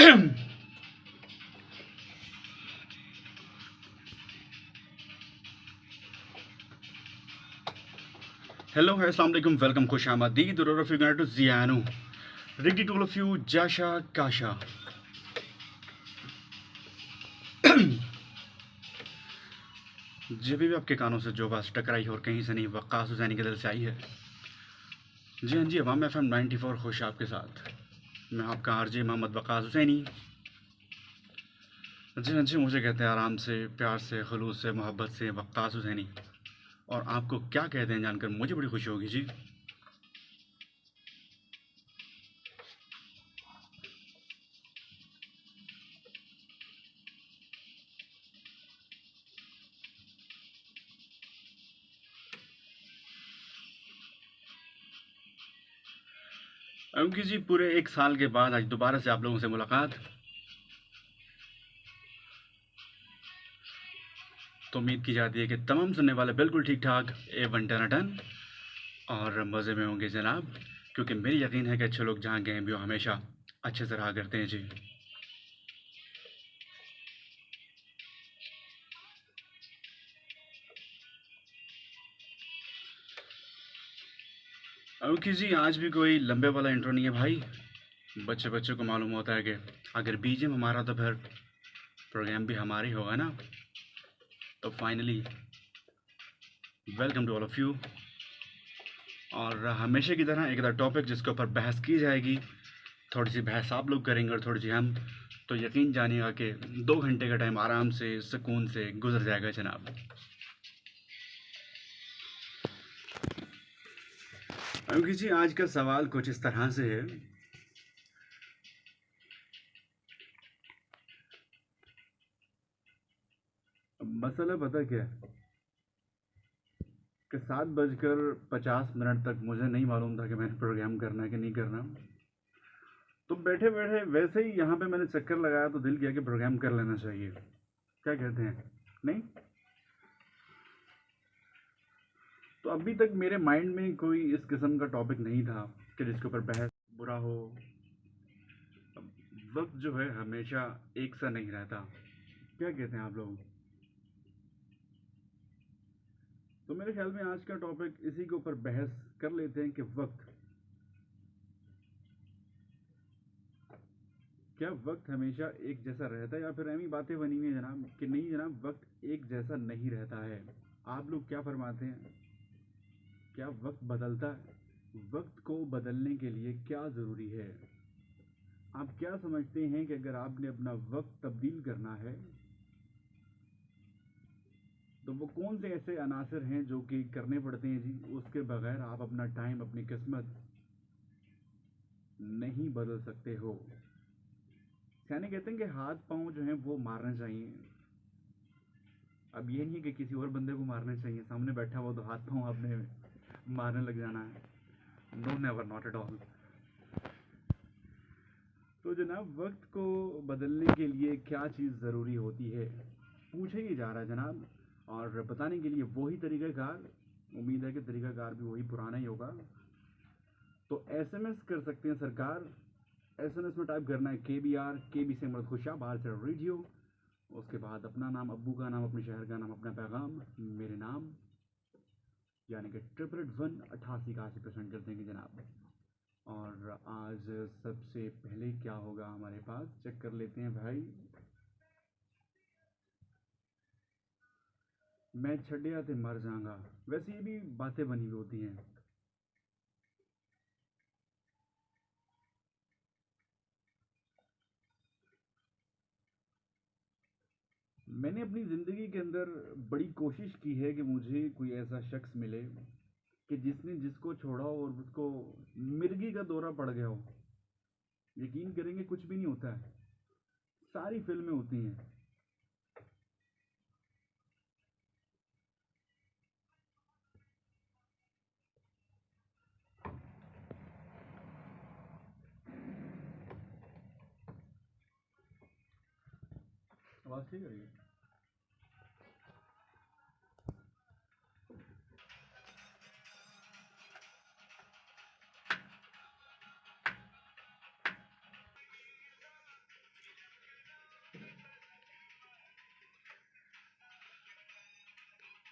Hello, assalamu alaikum, welcome, Khush Ahmadid, or if you're going to Ziano. Ricky to all of you, Jasha Kasha. जब भी आपके कानों से जो आवाज़ टकराई और कहीं से नहीं वक्कास हुसैनी के दिल से आई है। जी हाँ जी, अवाम FM 94 खुश आपके साथ। मैं आपका आरजे मोहम्मद वक्कास हुसैनी। जी हाँ जी, मुझे कहते हैं आराम से, प्यार से, खलूस से, मोहब्बत से वक्कास हुसैनी। और आपको क्या कहते हैं जानकर मुझे बड़ी खुशी होगी जी। क्योंकि जी पूरे 1 साल के बाद आज दोबारा से आप लोगों से मुलाकात। तो उम्मीद की जाती है कि तमाम सुनने वाले बिल्कुल ठीक ठाक A1 टनाटन और मज़े में होंगे जनाब, क्योंकि मेरी यकीन है कि अच्छे लोग जहाँ गए भी हो हमेशा अच्छे से रहा करते हैं जी। क्योंकि जी आज भी कोई लंबे वाला इंट्रो नहीं है भाई। बच्चे बच्चे को मालूम होता है कि अगर बीजीएम हमारा तो फिर प्रोग्राम भी हमारा ही होगा ना। तो finally welcome to all of you. और हमेशा की तरह एक टॉपिक जिसके ऊपर बहस की जाएगी, थोड़ी सी बहस आप लोग करेंगे और थोड़ी सी हम। तो यकीन जानिएगा कि 2 घंटे का टाइम आराम से सुकून से गुजर जाएगा जनाब। क्योंकि जी आज का सवाल कुछ इस तरह से है। मसला पता क्या है कि 7:50 तक मुझे नहीं मालूम था कि मैंने प्रोग्राम करना है कि नहीं करना। तो बैठे बैठे वैसे ही यहाँ पे मैंने चक्कर लगाया तो दिल किया कि प्रोग्राम कर लेना चाहिए। क्या कहते हैं? नहीं? तो अभी तक मेरे माइंड में कोई इस किस्म का टॉपिक नहीं था कि जिसके ऊपर बहस बुरा हो। वक्त जो है हमेशा एक सा नहीं रहता। क्या कहते हैं आप लोग? तो मेरे ख्याल में आज का टॉपिक इसी के ऊपर बहस कर लेते हैं कि वक्त, क्या वक्त हमेशा एक जैसा रहता है या फिर ऐसी बातें बनी हुई है जनाब कि नहीं जनाब, वक्त एक जैसा नहीं रहता है। आप लोग क्या फरमाते हैं? क्या वक्त बदलता है? वक्त को बदलने के लिए क्या ज़रूरी है? आप क्या समझते हैं कि अगर आपने अपना वक्त तब्दील करना है तो वो कौन से ऐसे अनासर हैं जो कि करने पड़ते हैं जी, उसके बगैर आप अपना टाइम, अपनी किस्मत नहीं बदल सकते हो। यानी कहते हैं कि हाथ पांव जो हैं वो मारने चाहिए। अब ये नहीं है कि किसी और बंदे को मारने चाहिए, सामने बैठा हुआ तो हाथ पांव आपने मारने लग जाना है। No, never, not at all. तो जनाब वक्त को बदलने के लिए क्या चीज़ ज़रूरी होती है, पूछे ही जा रहा है जनाब। और बताने के लिए वही तरीक़ाकार, उम्मीद है कि तरीक़ाकार भी वही पुराना ही होगा। तो SMS कर सकते हैं सरकार। SMS में टाइप करना है KBR, KB से मतलब खुशा, बाहर से रेडियो, उसके बाद अपना नाम, अब्बू का नाम, अपने शहर का नाम, अपना पैगाम, मेरे नाम, यानी कि 8888 कर देंगे जनाब। और आज सबसे पहले क्या होगा हमारे पास, चेक कर लेते हैं भाई। मैं छड़िया ते मर जाऊंगा, वैसे ये भी बातें बनी हुई होती हैं। मैंने अपनी ज़िंदगी के अंदर बड़ी कोशिश की है कि मुझे कोई ऐसा शख्स मिले कि जिसने जिसको छोड़ा हो और उसको मिर्गी का दौरा पड़ गया हो। यकीन करेंगे कुछ भी नहीं होता है, सारी फिल्में होती हैं। आवाज़ ठीक है?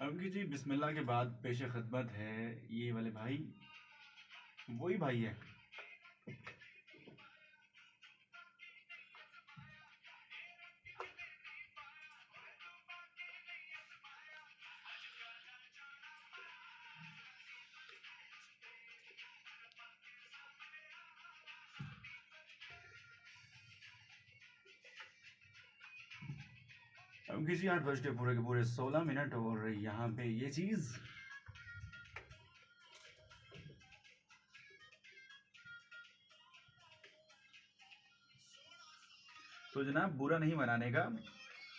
अमकी जी बिस्मिल्लाह के बाद पेश खिदमत है ये वाले भाई, वही भाई है। अमकी जी 8 बज के पूरे के पूरे 16 मिनट और यहाँ पे ये चीज़ तो जनाब बुरा नहीं मनाने का।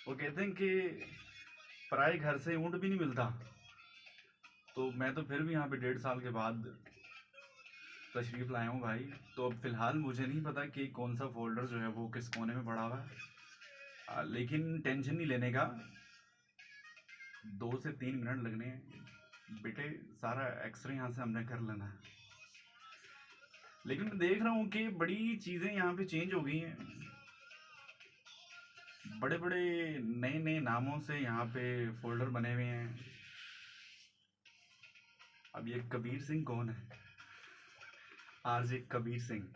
वो कहते हैं कि पराए घर से ऊँट भी नहीं मिलता। तो मैं तो फिर भी यहाँ पे 1.5 साल के बाद तशरीफ़ लाया हूँ भाई। तो अब फ़िलहाल मुझे नहीं पता कि कौन सा फोल्डर जो है वो किस कोने में पड़ा हुआ है, लेकिन टेंशन नहीं लेने का। 2 से 3 मिनट लगने हैं बेटे, सारा एक्सरे यहाँ से हमने कर लेना है। लेकिन मैं देख रहा हूँ कि बड़ी चीज़ें यहाँ पे चेंज हो गई हैं। बड़े बड़े नए नए नामों से यहाँ पे फोल्डर बने हुए हैं। अब ये कबीर सिंह कौन है? आरजे कबीर सिंह,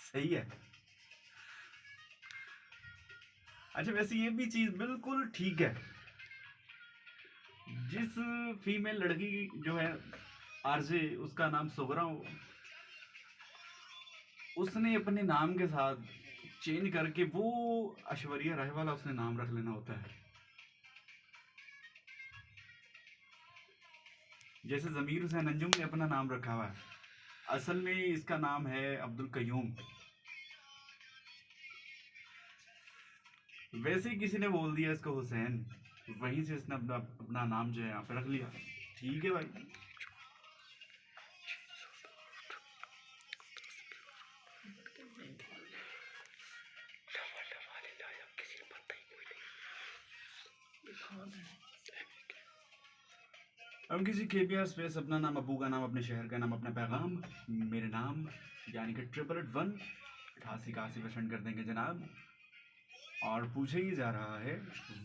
सही है। अच्छा वैसे ये भी चीज़ बिल्कुल ठीक है। जिस फीमेल लड़की जो है आरजे, उसका नाम सुगरा हो, उसने अपने नाम के साथ चेंज करके वो ऐश्वर्या राय वाला उसने नाम रख लेना होता है। जैसे ज़मीर हुसैन अंजुम ने अपना नाम रखा हुआ है, असल में इसका नाम है अब्दुल कयूम। वैसे ही किसी ने बोल दिया इसको हुसैन, वहीं से इसने अपना नाम जो है यहाँ पे रख लिया। ठीक है भाई। अब किसी KPR स्पेस अपना नाम, अबू का नाम, अपने शहर का नाम, अपना पैगाम, मेरे नाम यानी कि 888 88% कर देंगे जनाब। और पूछे ही जा रहा है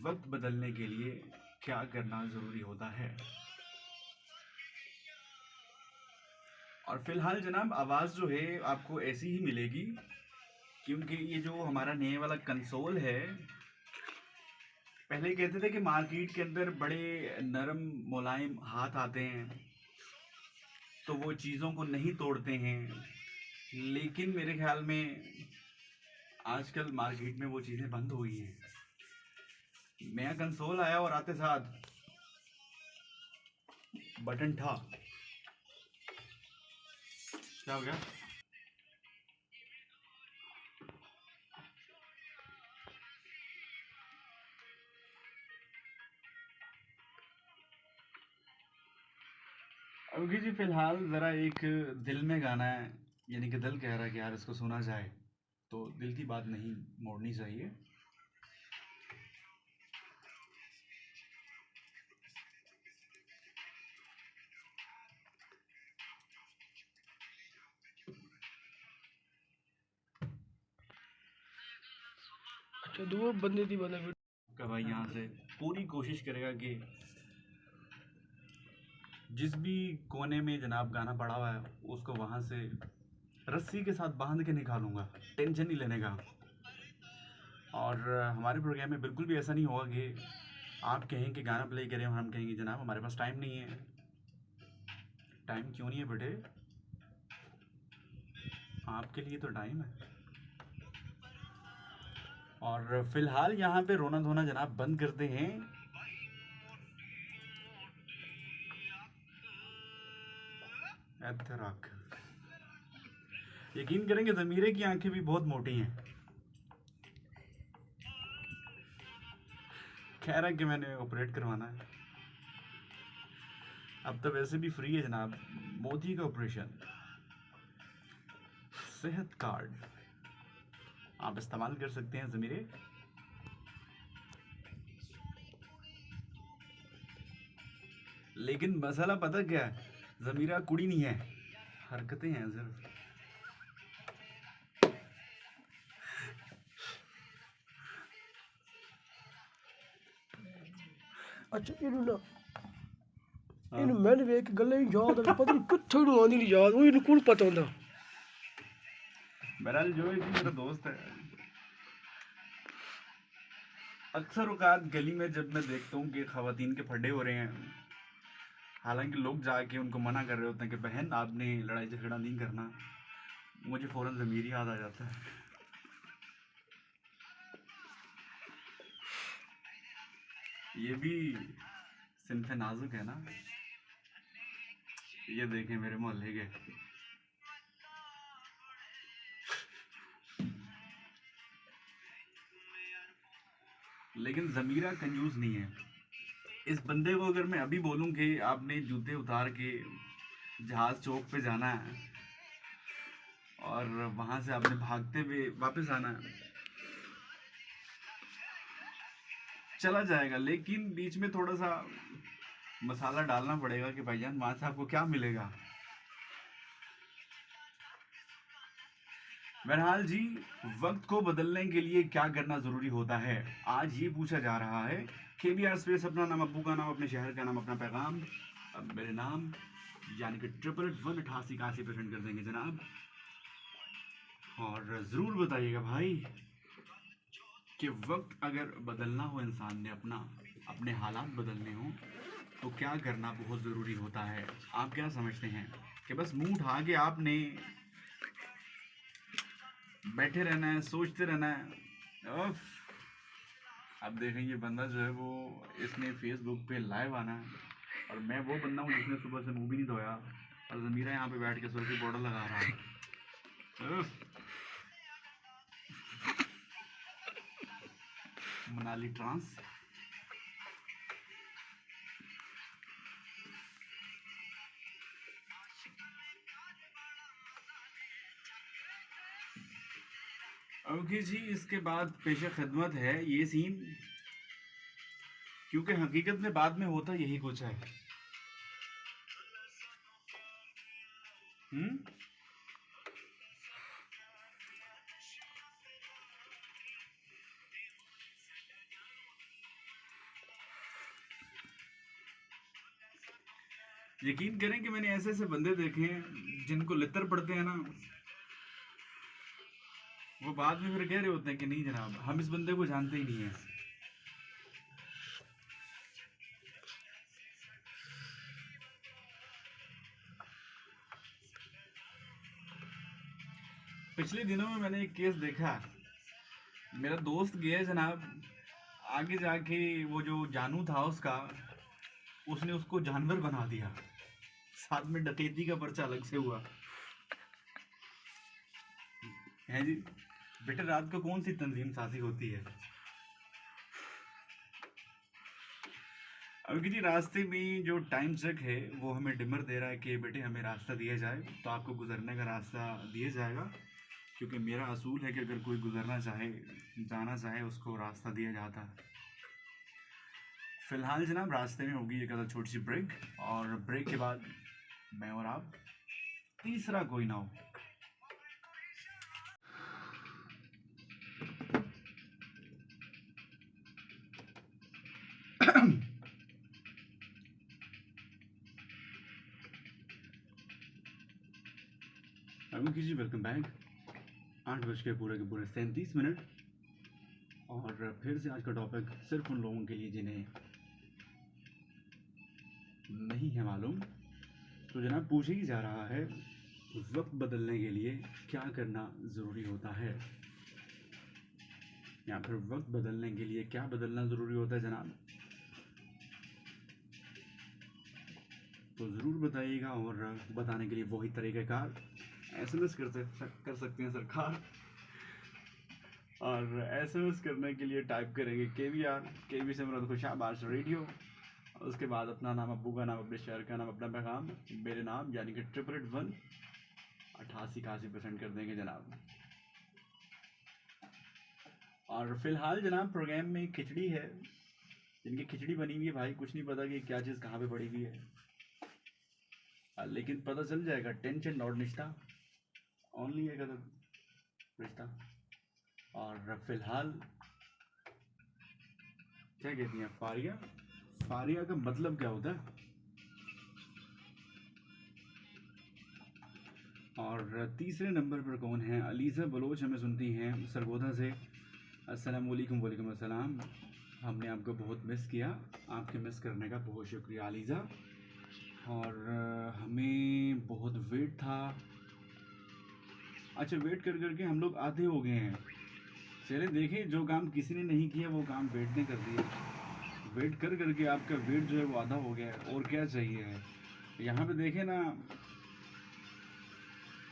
वक्त बदलने के लिए क्या करना ज़रूरी होता है। और फिलहाल जनाब आवाज़ जो है आपको ऐसी ही मिलेगी, क्योंकि ये जो हमारा नए वाला कंसोल है, पहले कहते थे कि मार्केट के अंदर बड़े नरम मुलायम हाथ आते हैं तो वो चीज़ों को नहीं तोड़ते हैं, लेकिन मेरे ख्याल में आजकल मार्केट में वो चीज़ें बंद हो गई हैं। नया कंसोल आया और आते साथ बटन था, क्या हो गया? अभी जी फिलहाल ज़रा एक दिल में गाना है, यानी कि दिल कह रहा है कि यार इसको सुना जाए, तो दिल की बात नहीं मोड़नी चाहिए। अच्छा दो बंदे थी वाला का भाई यहाँ से पूरी कोशिश करेगा कि जिस भी कोने में जनाब गाना पड़ा हुआ है उसको वहाँ से रस्सी के साथ बांध के निकालूंगा, टेंशन नहीं लेने का। और हमारे प्रोग्राम में बिल्कुल भी ऐसा नहीं होगा कि आप कहें कि गाना प्ले करें और हम कहेंगे जनाब हमारे पास टाइम नहीं है। टाइम क्यों नहीं है बेटे, आपके लिए तो टाइम है। और फिलहाल यहाँ पे रोना धोना जनाब बंद करते हैं। एतराक यकीन करेंगे ज़मीरे की आंखें भी बहुत मोटी हैं। खैर है कि मैंने ऑपरेट करवाना है, अब तो वैसे भी फ्री है जनाब, मोदी का ऑपरेशन। सेहत कार्ड आप इस्तेमाल कर सकते हैं ज़मीरे। लेकिन मसाला पता क्या है, ज़मीरा कुड़ी नहीं है, हरकतें हैं सिर्फ। अच्छा ये लो ਇਹਨੂੰ ਮੈਂ ਵੇਖ ਕੇ ਗੱਲਾਂ ਹੀ ਯਾਦ ਆ ਪਤਾ ਨਹੀਂ ਕਿੱਥੋਂ ਨੂੰ ਆਉਂਦੀ ਨਹੀਂ ਯਾਦ ਉਹ ਇਹਨੂੰ ਕੋਣ ਪਤਾ ਹੁੰਦਾ बहरहाल जो है जी मेरा दोस्त है। अक्सर औकात गली में जब मैं देखता हूँ कि खवातीन के फड्डे हो रहे हैं, हालांकि लोग जाके उनको मना कर रहे होते हैं कि बहन आपने लड़ाई झगड़ा नहीं करना, मुझे फौरन ज़मीर याद आ जाता है। ये भी सिन्फ़े नाजुक है ना। ये देखें मेरे मोहल्ले के लेकिन ज़मीरा कंजूस नहीं है। इस बंदे को अगर मैं अभी बोलूं कि आपने जूते उतार के जहाज़ चौक पे जाना है और वहाँ से आपने भागते हुए वापस आना है, चला जाएगा, लेकिन बीच में थोड़ा सा मसाला डालना पड़ेगा कि भाईजान वहाँ से आपको क्या मिलेगा। बहरहाल जी, वक्त को बदलने के लिए क्या करना ज़रूरी होता है, आज ये पूछा जा रहा है। KBR स्पेस अपना नाम, अब्बू का नाम, अपने शहर का नाम, अपना पैगाम, अब मेरे नाम यानी कि 888188 कर देंगे जनाब। और ज़रूर बताइएगा भाई कि वक्त अगर बदलना हो इंसान ने, अपने हालात बदलने हो तो क्या करना बहुत ज़रूरी होता है। आप क्या समझते हैं कि बस मुंह उठा के आपने बैठे रहना है, सोचते रहना है? अब देखें ये बंदा जो है वो इसने फेसबुक पे लाइव आना है और मैं वो बंदा हूँ जिसने सुबह से मुंह भी नहीं धोया और ज़मीरा यहाँ पे बैठ के सोची बॉर्डर लगा रहा है। मनाली ट्रांस ओके जी, इसके बाद पेशा खिदमत है ये सीन, क्योंकि हकीकत में बाद में होता यही कुछ है। यकीन करें कि मैंने ऐसे ऐसे बंदे देखे हैं जिनको लितर पड़ते हैं ना, वो बाद में फिर कह रहे होते हैं कि नहीं जनाब हम इस बंदे को जानते ही नहीं है। पिछले दिनों में मैंने एक केस देखा, मेरा दोस्त गया जनाब, आगे जाके वो जो जानू था उसका, उसने उसको जानवर बना दिया, साथ में डकैती का पर्चा अलग से हुआ है जी। बेटे रात को कौन सी तंजीम साजी होती है। अब जी रास्ते में जो टाइम चेक है वो हमें डिमर दे रहा है कि बेटे हमें रास्ता दिया जाए, तो आपको गुजरने का रास्ता दिया जाएगा, क्योंकि मेरा असूल है कि अगर कोई गुजरना चाहे, जाना चाहे, उसको रास्ता दिया जाता है। फ़िलहाल जनाब रास्ते में होगी एक आधा छोटी सी ब्रेक, और ब्रेक के बाद मैं और आप, तीसरा कोई ना हो। अभी जी वेलकम बैक। 8 बज के पूरे 37 और फिर से आज का टॉपिक सिर्फ उन लोगों के लिए जिन्हें नहीं है मालूम। तो जनाब पूछे ही जा रहा है, वक्त बदलने के लिए क्या करना ज़रूरी होता है, या फिर वक्त बदलने के लिए क्या बदलना ज़रूरी होता है जनाब, तो ज़रूर बताइएगा। और बताने के लिए वही तरीक़ाकार SMS कर सकते हैं सरकार, और SMS करने के लिए टाइप करेंगे KBR, KB से मुराद खुशाबाश रेडियो, उसके बाद अपना नाम, अब्बू का नाम, अपने शहर का नाम, अपना पैगाम, मेरे नाम यानी कि 888188 कर देंगे जनाब। और फिलहाल जनाब प्रोग्राम में खिचड़ी है, जिनकी खिचड़ी बनी हुई है भाई, कुछ नहीं पता कि क्या चीज़ कहाँ पे पड़ी हुई है, लेकिन पता चल जाएगा। टेंशन और निष्ठा ओनली एक रिश्ता। और फिलहाल क्या कहती हैं फारिया, फारिया का मतलब क्या होता है? और तीसरे नंबर पर कौन है? अलीज़ा बलोच हमें सुनती हैं सरगोधा से। अस्सलाम वालेकुम। वालेकुम अस्सलाम। हमने आपको बहुत मिस किया, आपके मिस करने का बहुत शुक्रिया अलीज़ा। और हमें बहुत वेट था। अच्छा, वेट कर करके हम लोग आधे हो गए हैं। चले देखें, जो काम किसी ने नहीं किया वो काम वेट ने कर दिया। वेट कर करके आपका वेट जो है वो आधा हो गया है, और क्या चाहिए है। यहाँ पे देखें ना,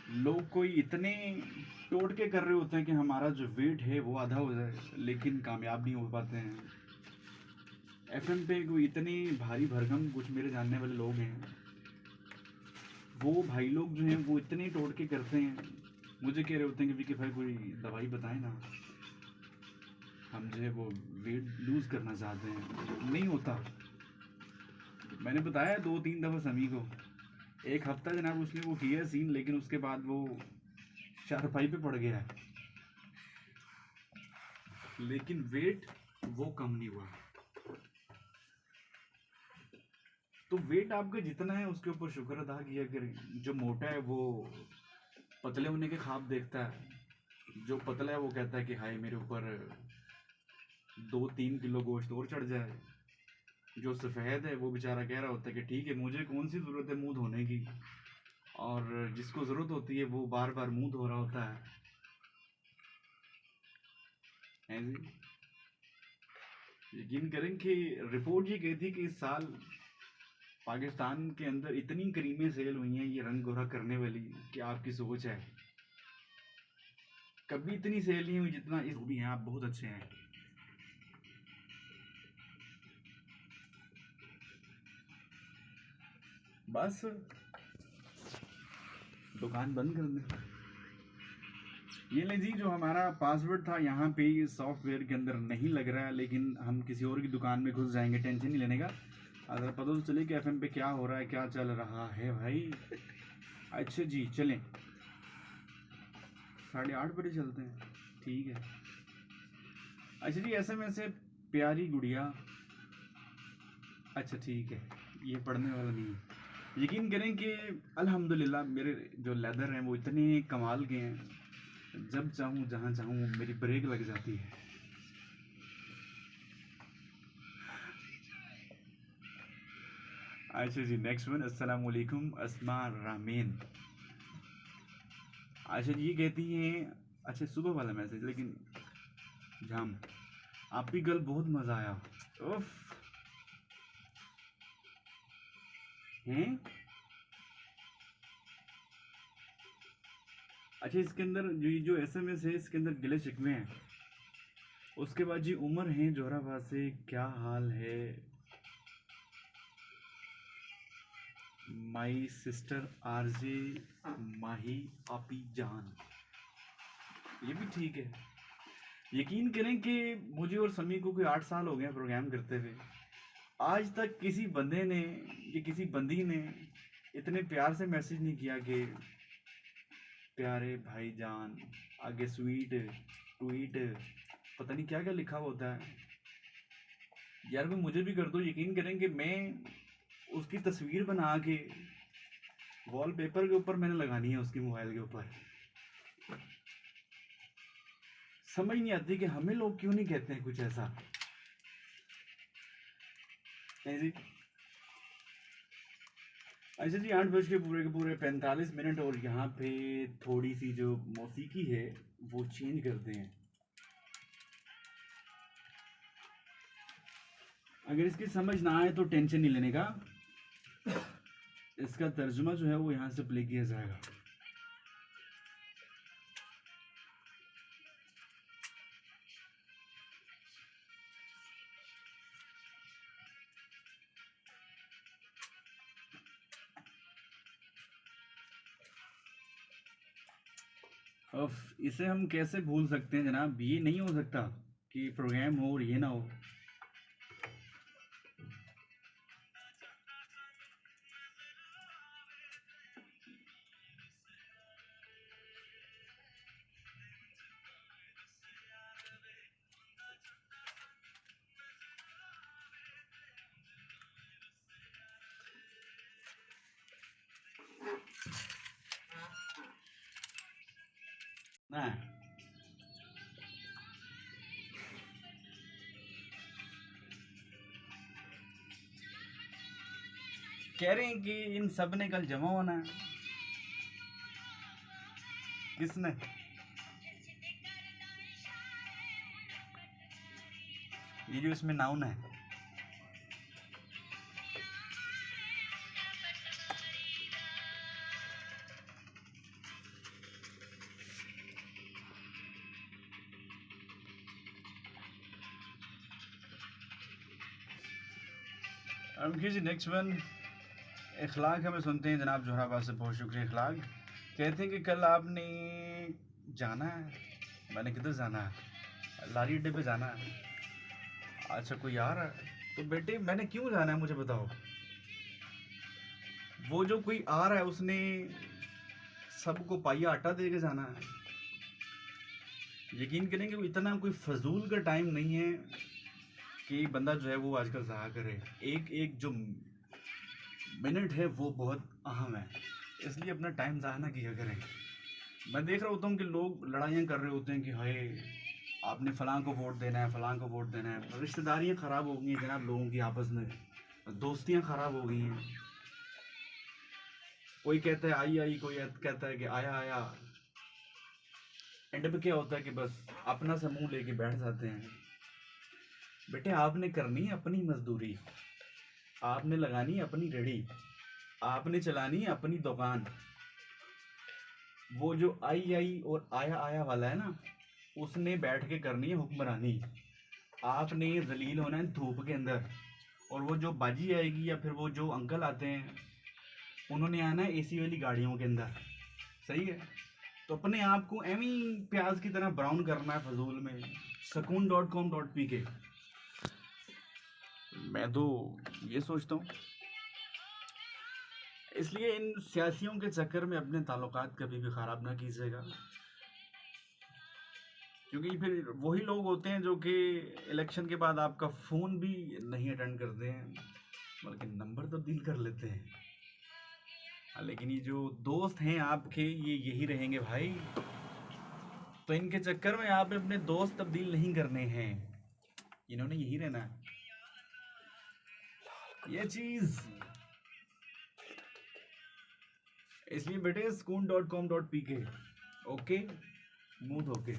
लोग कोई इतने टोट के कर रहे होते हैं कि हमारा जो वेट है वो आधा हो जाए, लेकिन कामयाब नहीं हो पाते हैं। एफएम पे कोई इतने भारी भरकम कुछ मेरे जानने वाले लोग हैं, वो भाई लोग जो हैं वो इतने टोट के करते हैं, मुझे कह रहे होते हैं कि विकी भाई कोई दवाई बताएं ना, हम जो है वो वेट लूज़ करना चाहते हैं। नहीं होता। मैंने बताया 2-3 दफ़ा समी को, एक हफ्ता जनाब उसने वो किया सीन, लेकिन उसके बाद वो चारपाई पे पड़ गया है, लेकिन वेट वो कम नहीं हुआ। तो वेट आपका जितना है उसके ऊपर शुक्र अदा किया करें। जो मोटा है वो पतले होने के ख्वाब देखता है, जो पतला है वो कहता है कि हाय मेरे ऊपर 2-3 किलो गोश्त और चढ़ जाए। जो सफ़ेद है वो बेचारा कह रहा होता है कि ठीक है, मुझे कौन सी ज़रूरत है मुंह धोने की, और जिसको ज़रूरत होती है वो बार बार मुंह धो रहा होता है जी। यकीन करें कि रिपोर्ट ये कहती कि इस साल पाकिस्तान के अंदर इतनी क्रीमें सेल हुई हैं ये रंग गोरा करने वाली, कि आपकी सोच है कभी इतनी सेल नहीं हुई जितना इस भी हैं। आप बहुत अच्छे हैं। बस दुकान बंद कर दें। ये ले जी, जो हमारा पासवर्ड था यहाँ पे सॉफ्टवेयर के अंदर नहीं लग रहा है, लेकिन हम किसी और की दुकान में घुस जाएंगे, टेंशन नहीं लेने का। अगर पता तो चले कि एफएम पे क्या हो रहा है, क्या चल रहा है भाई। अच्छा जी, चलें 8:30 बजे चलते हैं, ठीक है। अच्छा जी, एसएमएस से प्यारी गुड़िया, अच्छा ठीक है, ये पढ़ने वाला नहीं है। यकीन करें कि अल्हम्दुलिल्लाह मेरे जो लेदर हैं वो इतने कमाल के हैं, जब चाहूँ जहाँ चाहूँ मेरी ब्रेक लग जाती है। अच्छा जी, नेक्स्ट वन। अस्सलाम वालेकुम अस्मा रामीन। अच्छा जी, ये कहती हैं, अच्छा सुबह वाला मैसेज, लेकिन जाम आपकी कल बहुत मज़ा आया। उफ हैं। अच्छा, इसके अंदर जो एसएमएस है इसके अंदर गिले शिकवे हैं। उसके बाद जी उमर हैं जोराबाद से, क्या हाल है माई सिस्टर आरजे माही आपी जान। ये भी ठीक है। यकीन करें कि मुझे और समी को कोई 8 साल हो गए प्रोग्राम करते हुए, आज तक किसी बंदे ने या किसी बंदी ने इतने प्यार से मैसेज नहीं किया कि प्यारे भाईजान, आगे स्वीट ट्वीट, पता नहीं क्या क्या लिखा होता है यार। कोई मुझे भी कर दो। यकीन करें कि मैं उसकी तस्वीर बना के वॉलपेपर के ऊपर मैंने लगानी है उसकी मोबाइल के ऊपर। समझ नहीं आती कि हमें लोग क्यों नहीं कहते हैं कुछ ऐसा है जी। अच्छा जी, 8 बज के पूरे 45 मिनट, और यहाँ पे थोड़ी सी जो मौसीकी है वो चेंज करते हैं। अगर इसकी समझ ना आए तो टेंशन नहीं लेने का, इसका तर्जुमा जो है वो यहाँ से प्ले किया जाएगा। अब इसे हम कैसे भूल सकते हैं जनाब, ये नहीं हो सकता कि प्रोग्राम हो और ये ना हो। ना कह रहे हैं कि इन सब ने कल जमा होना है। किसने? ये जो इसमें नाउन है, जी नेक्स्ट वन इखलाक हमें सुनते हैं जनाब जोहराबाद से, बहुत शुक्रिया इखलाक। कहते हैं कि कल आपने जाना है। मैंने किधर जाना है? लारी अड्डे पे जाना है। अच्छा कोई आ रहा है? तो बेटे मैंने क्यों जाना है मुझे बताओ। वो जो कोई आ रहा है उसने सबको पाइया आटा दे के जाना है। यकीन करेंगे वो इतना कोई फजूल का टाइम नहीं है कि बंदा जो है वो आजकल ज़ाया करे। एक एक जो मिनट है वो बहुत अहम है, इसलिए अपना टाइम ज़ाया ना किया करें। मैं देख रहा होता हूँ कि लोग लड़ाइयाँ कर रहे होते हैं कि हाय आपने फ़लाँ को वोट देना है, फ़लाँ को वोट देना है। रिश्तेदारियाँ ख़राब हो गई हैं जनाब लोगों की आपस में, दोस्तियाँ ख़राब हो गई हैं। कोई कहता है आई आई, कोई कहता है कि आया आया। एंड पे क्या होता है कि बस अपना सा मुँह लेके बैठ जाते हैं। बेटे आपने करनी है अपनी मजदूरी, आपने लगानी है अपनी रेडी, आपने चलानी है अपनी दुकान। वो जो आई आई और आया आया वाला है ना, उसने बैठ के करनी है हुक्मरानी। आपने जलील होना है धूप के अंदर, और वो जो बाजी आएगी या फिर वो जो अंकल आते हैं उन्होंने आना है एसी वाली गाड़ियों के अंदर। सही है? तो अपने आप को एमी प्याज की तरह ब्राउन करना है फजूल में। Sakun.com.pk। मैं तो ये सोचता हूँ, इसलिए इन सियासियों के चक्कर में अपने ताल्लुकात कभी भी ख़राब ना कीजिएगा, क्योंकि फिर वही लोग होते हैं जो कि इलेक्शन के बाद आपका फ़ोन भी नहीं अटेंड करते हैं, बल्कि नंबर तब्दील कर लेते हैं। लेकिन ये जो दोस्त हैं आपके ये यही रहेंगे भाई, तो इनके चक्कर में आपने अपने दोस्त तब्दील नहीं करने हैं, इन्होंने यही रहना है। ये चीज़ इसलिए बेटे Sakun.com.pk। Okay, smooth okay.